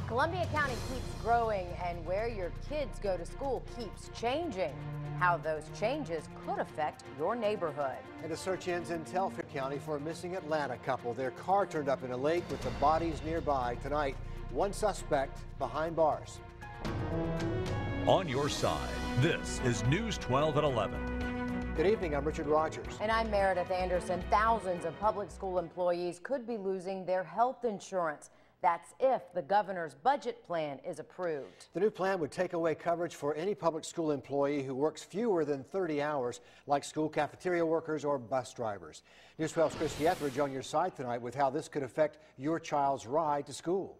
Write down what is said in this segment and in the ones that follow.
Columbia County keeps growing, and where your kids go to school keeps changing. How those changes could affect your neighborhood. And a search ends in Telfair County for a missing Atlanta couple. Their car turned up in a lake with the bodies nearby. Tonight, one suspect behind bars. On your side, this is News 12 at 11. Good evening, I'm Richard Rogers. And I'm Meredith Anderson. Thousands of public school employees could be losing their health insurance. That's if the governor's budget plan is approved. The new plan would take away coverage for any public school employee who works fewer than 30 hours, like school cafeteria workers or bus drivers. News 12's Christy Etheridge on your side tonight with how this could affect your child's ride to school.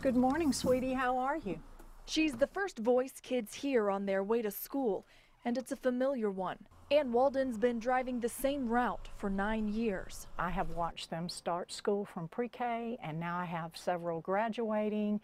Good morning, sweetie. How are you? She's the first voice kids hear on their way to school, and it's a familiar one. Ann Walden's been driving the same route for 9 years. I have watched them start school from pre-K, and now I have several graduating.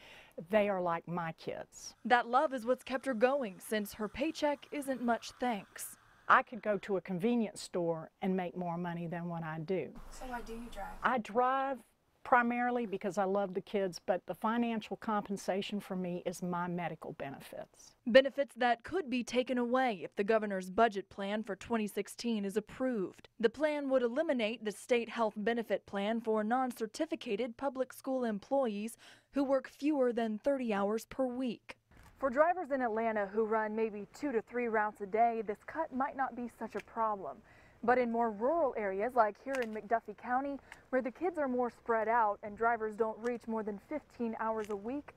They are like my kids. That love is what's kept her going since her paycheck isn't much thanks. I could go to a convenience store and make more money than what I do. So why do you drive? I drive primarily because I love the kids, but the financial compensation for me is my medical benefits. Benefits that could be taken away if the governor's budget plan for 2016 is approved. The plan would eliminate the state health benefit plan for non-certificated public school employees who work fewer than 30 hours per week. For drivers in Atlanta who run maybe 2 to 3 routes a day, this cut might not be such a problem. But in more rural areas, like here in McDuffie County, where the kids are more spread out and drivers don't reach more than 15 hours a week,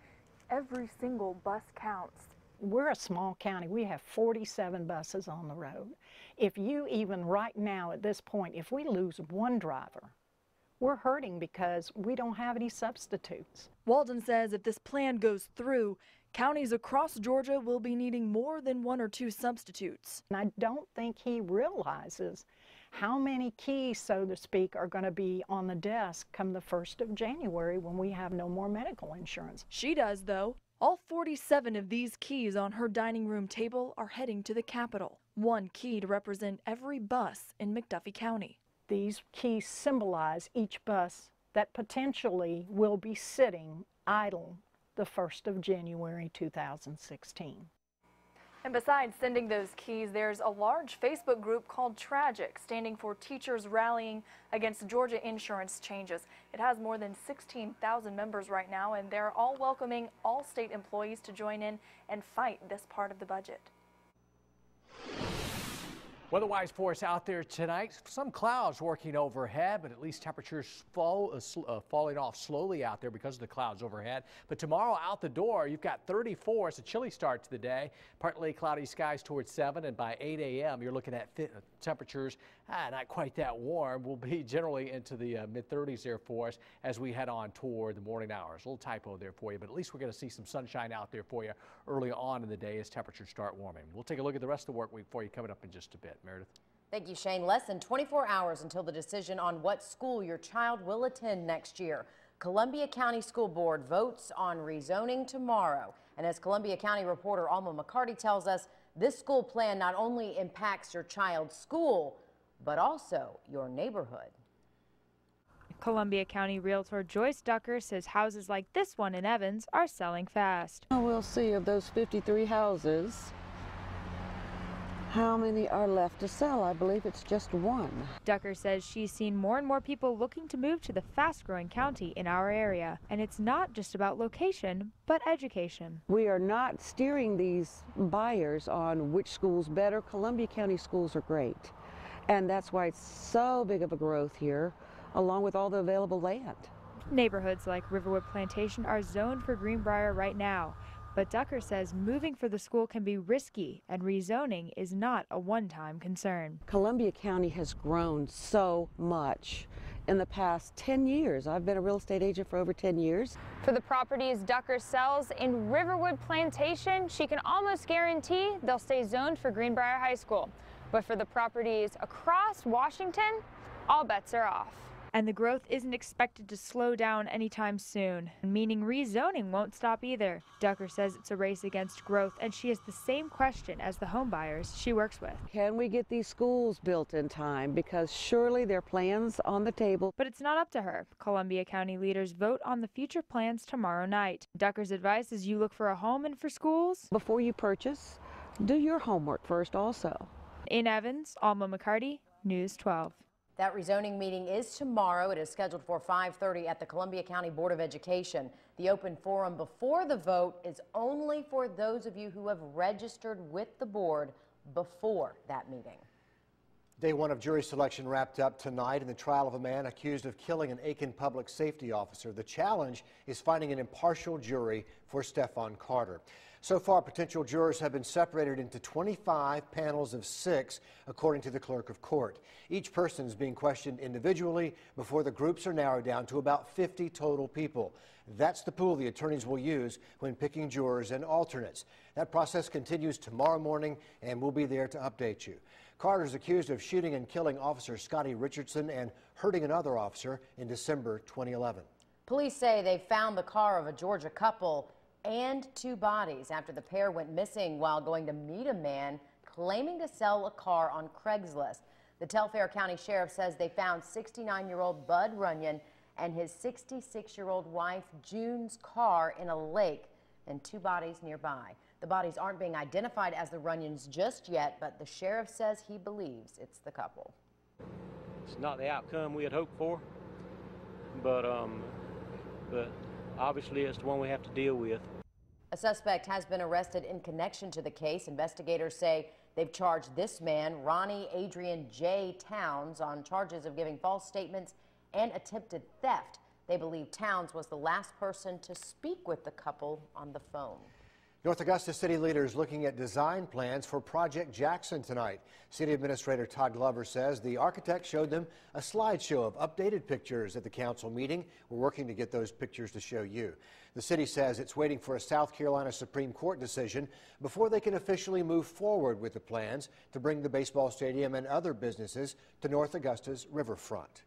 every single bus counts. We're a small county. We have 47 buses on the road. If you even right now at this point, if we lose one driver, we're hurting because we don't have any substitutes. Walden says if this plan goes through, counties across Georgia will be needing more than 1 or 2 substitutes. And I don't think he realizes how many keys, so to speak, are going to be on the desk come the 1st of January when we have no more medical insurance. She does, though. All 47 of these keys on her dining room table are heading to the Capitol. One key to represent every bus in McDuffie County. These keys symbolize each bus that potentially will be sitting idle the 1st of January 2016. And besides sending those keys, there's a large Facebook group called Tragic, standing for Teachers Rallying Against Georgia Insurance Changes. It has more than 16,000 members right now, and they're all welcoming all state employees to join in and fight this part of the budget. Weather-wise for us out there tonight, some clouds working overhead, but at least temperatures falling off slowly out there because of the clouds overhead. But tomorrow out the door, you've got 34. It's a chilly start to the day. Partly cloudy skies towards 7, and by 8 a.m. you're looking at temperatures not quite that warm. We'll be generally into the mid-30s there for us as we head on toward the morning hours. A little typo there for you, but at least we're going to see some sunshine out there for you early on in the day as temperatures start warming. We'll take a look at the rest of the work week for you coming up in just a bit. Meredith. Thank you, Shane. Less than 24 hours until the decision on what school your child will attend next year. Columbia County School Board votes on rezoning tomorrow. And as Columbia County reporter Alma McCarty tells us, this school plan not only impacts your child's school, but also your neighborhood. Columbia County Realtor Joyce Ducker says houses like this one in Evans are selling fast. We'll see of those 53 houses, how many are left to sell. I believe it's just one. Ducker says she's seen more and more people looking to move to the fast-growing county in our area. And it's not just about location, but education. We are not steering these buyers on which school's better. Columbia County schools are great. And that's why it's so big of a growth here, along with all the available land. Neighborhoods like Riverwood Plantation are zoned for Greenbrier right now. But Ducker says moving for the school can be risky, and rezoning is not a one-time concern. Columbia County has grown so much in the past 10 years. I've been a real estate agent for over 10 years. For the properties Ducker sells in Riverwood Plantation, she can almost guarantee they'll stay zoned for Greenbrier High School. But for the properties across Washington, all bets are off. And the growth isn't expected to slow down anytime soon, meaning rezoning won't stop either. Ducker says it's a race against growth, and she has the same question as the home buyers she works with. Can we get these schools built in time? Because surely there are plans on the table. But it's not up to her. Columbia County leaders vote on the future plans tomorrow night. Ducker's advice is you look for a home and for schools. Before you purchase, do your homework first also. In Evans, Alma McCarty, News 12. That rezoning meeting is tomorrow. It is scheduled for 5:30 at the Columbia County Board of Education. The open forum before the vote is only for those of you who have registered with the board before that meeting. Day one of jury selection wrapped up tonight in the trial of a man accused of killing an Aiken public safety officer. The challenge is finding an impartial jury for Stephon Carter. So far, potential jurors have been separated into 25 panels of 6, according to the clerk of court. Each person is being questioned individually before the groups are narrowed down to about 50 total people. That's the pool the attorneys will use when picking jurors and alternates. That process continues tomorrow morning, and we'll be there to update you. Carter is accused of shooting and killing Officer Scotty Richardson and hurting another officer in December 2011. Police say they found the car of a Georgia couple and 2 bodies after the pair went missing while going to meet a man claiming to sell a car on Craigslist. The Telfair County Sheriff says they found 69-year-old Bud Runyon and his 66-year-old wife June's car in a lake and 2 bodies nearby. The bodies aren't being identified as the Runyons just yet, but the sheriff says he believes it's the couple. It's not the outcome we had hoped for, but obviously it's the one we have to deal with. A suspect has been arrested in connection to the case. Investigators say they've charged this man, Ronnie Adrian J. Towns, on charges of giving false statements and attempted theft. They believe Towns was the last person to speak with the couple on the phone. North Augusta city leaders looking at design plans for Project Jackson tonight. City Administrator Todd Glover says the architect showed them a slideshow of updated pictures at the council meeting. We're working to get those pictures to show you. The city says it's waiting for a South Carolina Supreme Court decision before they can officially move forward with the plans to bring the baseball stadium and other businesses to North Augusta's riverfront.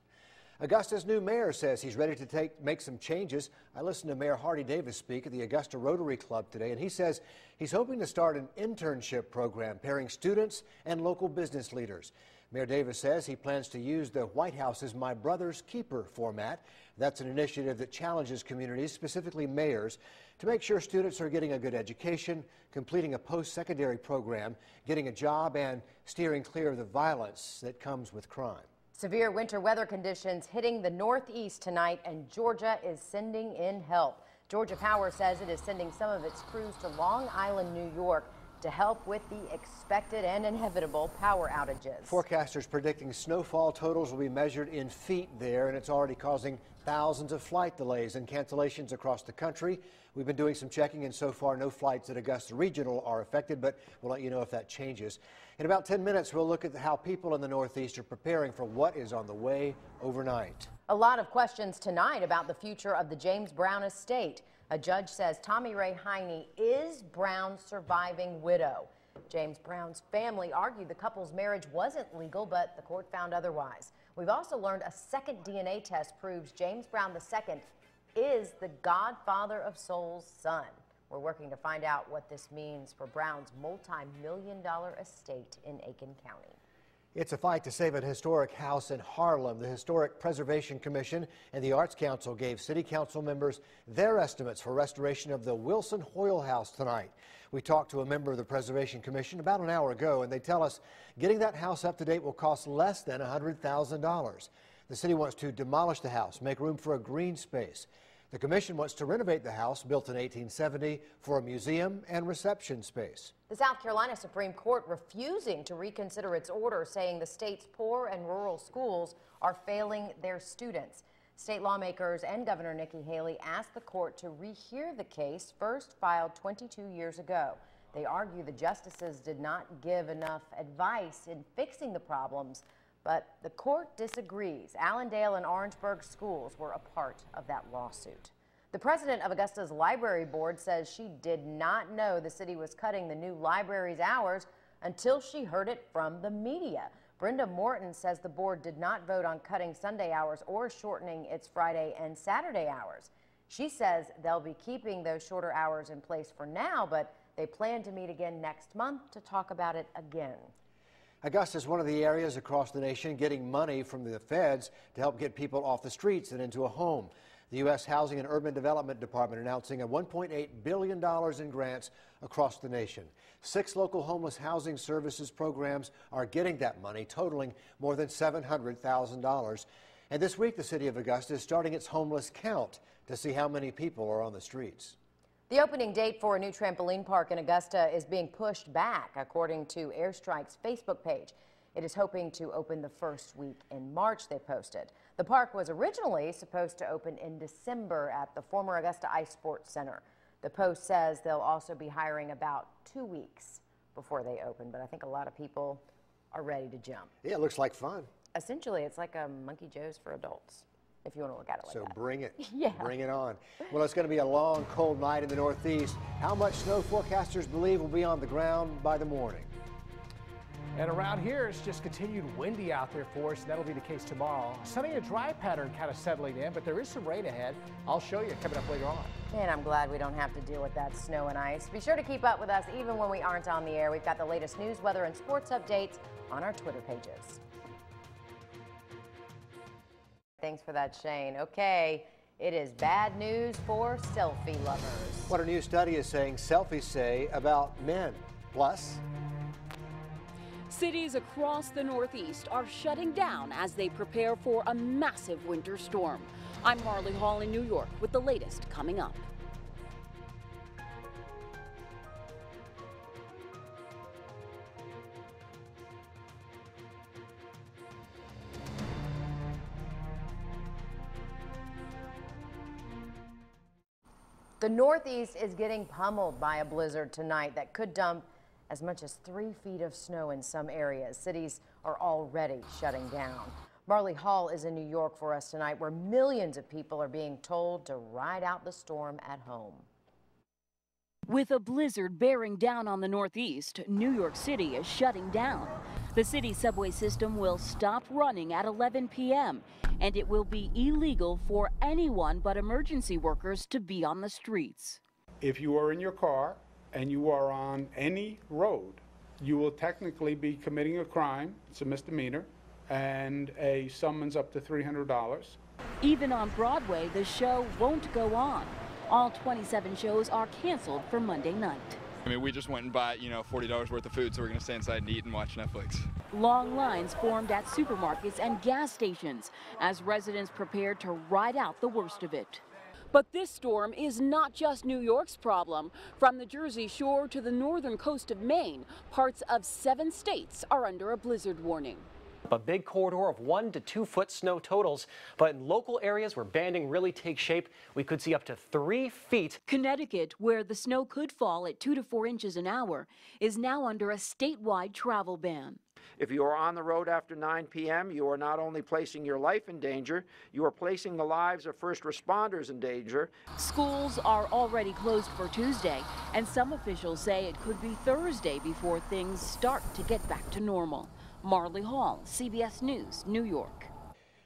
Augusta's new mayor says he's ready to make some changes. I listened to Mayor Hardy Davis speak at the Augusta Rotary Club today, and he says he's hoping to start an internship program pairing students and local business leaders. Mayor Davis says he plans to use the White House's My Brother's Keeper format. That's an initiative that challenges communities, specifically mayors, to make sure students are getting a good education, completing a post-secondary program, getting a job, and steering clear of the violence that comes with crime. Severe winter weather conditions hitting the Northeast tonight, and Georgia is sending in help. Georgia Power says it is sending some of its crews to Long Island, New York, to help with the expected and inevitable power outages. Forecasters predicting snowfall totals will be measured in feet there, and it's already causing thousands of flight delays and cancellations across the country. We've been doing some checking, and so far no flights at Augusta Regional are affected, but we'll let you know if that changes. In about 10 minutes, we'll look at how people in the Northeast are preparing for what is on the way overnight. A lot of questions tonight about the future of the James Brown estate. A judge says Tommy Ray Heine is Brown's surviving widow. James Brown's family argued the couple's marriage wasn't legal, but the court found otherwise. We've also learned a second DNA test proves James Brown II is the godfather of Soul's son. We're working to find out what this means for Brown's multi-million-dollar estate in Aiken County. It's a fight to save an historic house in Harlem. The Historic Preservation Commission and the Arts Council gave city council members their estimates for restoration of the Wilson Hoyle House tonight. We talked to a member of the Preservation Commission about an hour ago, and they tell us getting that house up to date will cost less than $100,000. The city wants to demolish the house, make room for a green space. The commission wants to renovate the house, built in 1870, for a museum and reception space. The South Carolina Supreme Court refusing to reconsider its order, saying the state's poor and rural schools are failing their students. State lawmakers and Governor Nikki Haley asked the court to rehear the case first filed 22 years ago. They argue the justices did not give enough advice in fixing the problems, but the court disagrees. Allendale and Orangeburg schools were a part of that lawsuit. The president of Augusta's library board says she did not know the city was cutting the new library's hours until she heard it from the media. Brenda Morton says the board did not vote on cutting Sunday hours or shortening its Friday and Saturday hours. She says they'll be keeping those shorter hours in place for now, but they plan to meet again next month to talk about it again. Augusta is one of the areas across the nation getting money from the feds to help get people off the streets and into a home. The U.S. Housing and Urban Development Department announcing a $1.8 billion in grants across the nation. 6 local homeless housing services programs are getting that money, totaling more than $700,000. And this week, the city of Augusta is starting its homeless count to see how many people are on the streets. The opening date for a new trampoline park in Augusta is being pushed back, according to Airstrike's Facebook page. It is hoping to open the first week in March, they posted. The park was originally supposed to open in December at the former Augusta Ice Sports Center. The Post says they'll also be hiring about 2 weeks before they open, but I think a lot of people are ready to jump. Yeah, it looks like fun. Essentially, it's like a Monkey Joe's for adults, if you want to look at it like that. So bring it. Yeah. Bring it on. Well, it's going to be a long, cold night in the Northeast. How much snow forecasters believe will be on the ground by the morning? And around here, it's just continued windy out there for us, and that'll be the case tomorrow. Sunny and dry pattern kind of settling in, but there is some rain ahead. I'll show you coming up later on. And I'm glad we don't have to deal with that snow and ice. Be sure to keep up with us even when we aren't on the air. We've got the latest news, weather, and sports updates on our Twitter pages. Thanks for that, Shane. Okay, it is bad news for selfie lovers. What a new study is saying selfies say about men. Plus, cities across the Northeast are shutting down as they prepare for a massive winter storm. I'm Marley Hall in New York with the latest coming up. The Northeast is getting pummeled by a blizzard tonight that could dump as much as 3 feet of snow in some areas. Cities are already shutting down. Marley Hall is in New York for us tonight, where millions of people are being told to ride out the storm at home. With a blizzard bearing down on the Northeast, New York City is shutting down. The city's subway system will stop running at 11 p.m. and it will be illegal for anyone but emergency workers to be on the streets. If you are in your car and you are on any road, you will technically be committing a crime. It's a misdemeanor, and a summons up to $300. Even on Broadway, the show won't go on. All 27 shows are canceled for Monday night. I mean, we just went and bought, $40 worth of food, so we're going to stay inside and eat and watch Netflix. Long lines formed at supermarkets and gas stations as residents prepared to ride out the worst of it. But this storm is not just New York's problem. From the Jersey Shore to the northern coast of Maine, parts of 7 states are under a blizzard warning. A big corridor of 1 to 2 foot snow totals, but in local areas where banding really takes shape, we could see up to 3 feet. Connecticut, where the snow could fall at 2 to 4 inches an hour, is now under a statewide travel ban. If you are on the road after 9 p.m., you are not only placing your life in danger, you are placing the lives of first responders in danger. Schools are already closed for Tuesday, and some officials say it could be Thursday before things start to get back to normal. Marley Hall, CBS News, New York.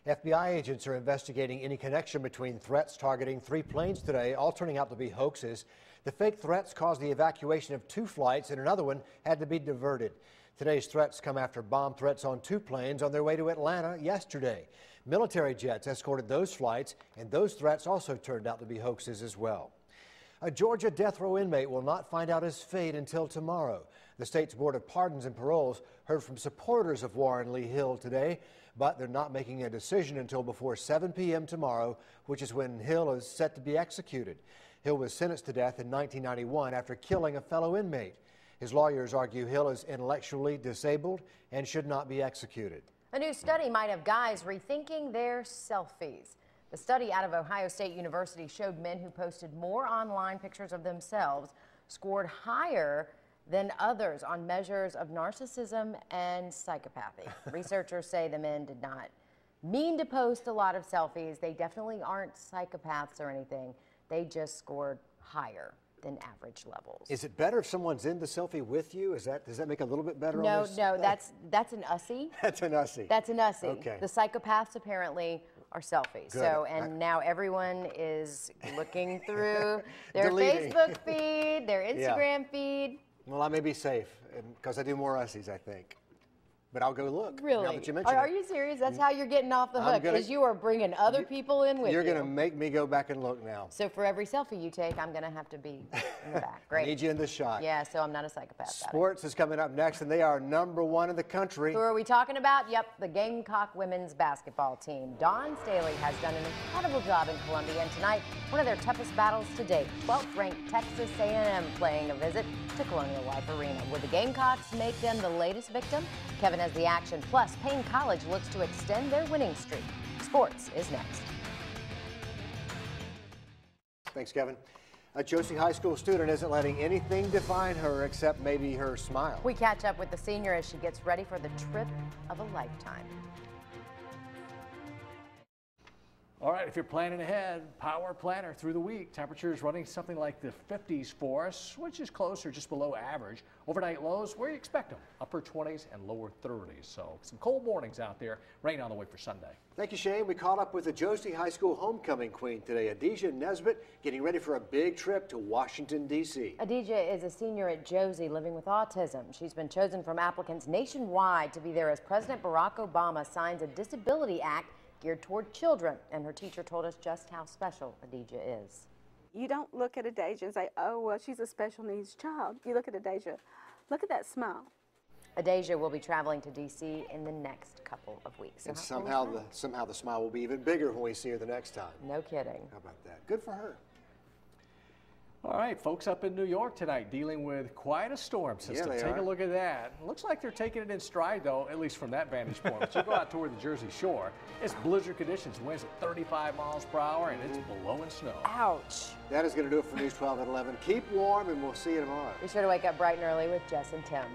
FBI agents are investigating any connection between threats targeting 3 planes today, all turning out to be hoaxes. The fake threats caused the evacuation of 2 flights, and another one had to be diverted. Today's threats come after bomb threats on 2 planes on their way to Atlanta yesterday. Military jets escorted those flights, and those threats also turned out to be hoaxes as well. A Georgia death row inmate will not find out his fate until tomorrow. The state's Board of Pardons and Paroles heard from supporters of Warren Lee Hill today, but they're not making a decision until before 7 p.m. tomorrow, which is when Hill is set to be executed. Hill was sentenced to death in 1991 after killing a fellow inmate. His lawyers argue Hill is intellectually disabled and should not be executed. A new study might have guys rethinking their selfies. The study out of Ohio State University showed men who posted more online pictures of themselves scored higher than others on measures of narcissism and psychopathy. Researchers say the men did not mean to post a lot of selfies. They definitely aren't psychopaths or anything. They just scored higher. than average levels. Is it better if someone's in the selfie with you? Does that make it a little bit better? No, on this? no, that's an ussy. That's an ussy. That's an ussy. Okay. The psychopaths apparently are selfies. Good. So, and now everyone is looking through their Deleting. Facebook feed, their Instagram feed. Well, I may be safe because I do more ussies, I think. But I'll go look. Really? Now that you mention Are it. you serious? That's how you're getting off the hook, because you are bringing other people in with you. You're going to make me go back and look now. So for every selfie you take, I'm going to have to be in the back. Great. I need you in the shot. Yeah, so I'm not a psychopath. Sports is coming up next, and they are #1 in the country. Who are we talking about? Yep, the Gamecock women's basketball team. Dawn Staley has done an incredible job in Columbia, and tonight, one of their toughest battles to date. 12th-ranked Texas A&M playing a visit to Colonial Life Arena. Would the Gamecocks make them the latest victim? Kevin has the action. Plus, Payne College looks to extend their winning streak. Sports is next. Thanks, Kevin. A Josie High School student isn't letting anything define her except maybe her smile. We catch up with the senior as she gets ready for the trip of a lifetime. All right, if you're planning ahead, Power Planner through the week. Temperatures running something like the 50s for us, which is closer, just below average. Overnight lows, where you expect them, upper 20s and lower 30s. So some cold mornings out there. Rain on the way for Sunday. Thank you, Shane. We caught up with the Josie High School homecoming queen today, Adija Nesbitt, getting ready for a big trip to Washington, D.C. Adija is a senior at Josie living with autism. She's been chosen from applicants nationwide to be there as President Barack Obama signs a Disability Act geared toward children, and her teacher told us just how special Adija is. You don't look at Adija and say, oh, well, she's a special needs child. You look at Adija, look at that smile. Adija will be traveling to D.C. in the next couple of weeks. And somehow the smile will be even bigger when we see her the next time. No kidding. How about that? Good for her. All right, folks up in New York tonight dealing with quite a storm system. Yeah, Take a look at that. Looks like they're taking it in stride, though, at least from that vantage point. But you go out toward the Jersey Shore, it's blizzard conditions, winds at 35 miles per hour, and it's blowing snow. Ouch. That is going to do it for News 12 at 11. Keep warm, and we'll see you tomorrow. Be sure to wake up bright and early with Jess and Tim.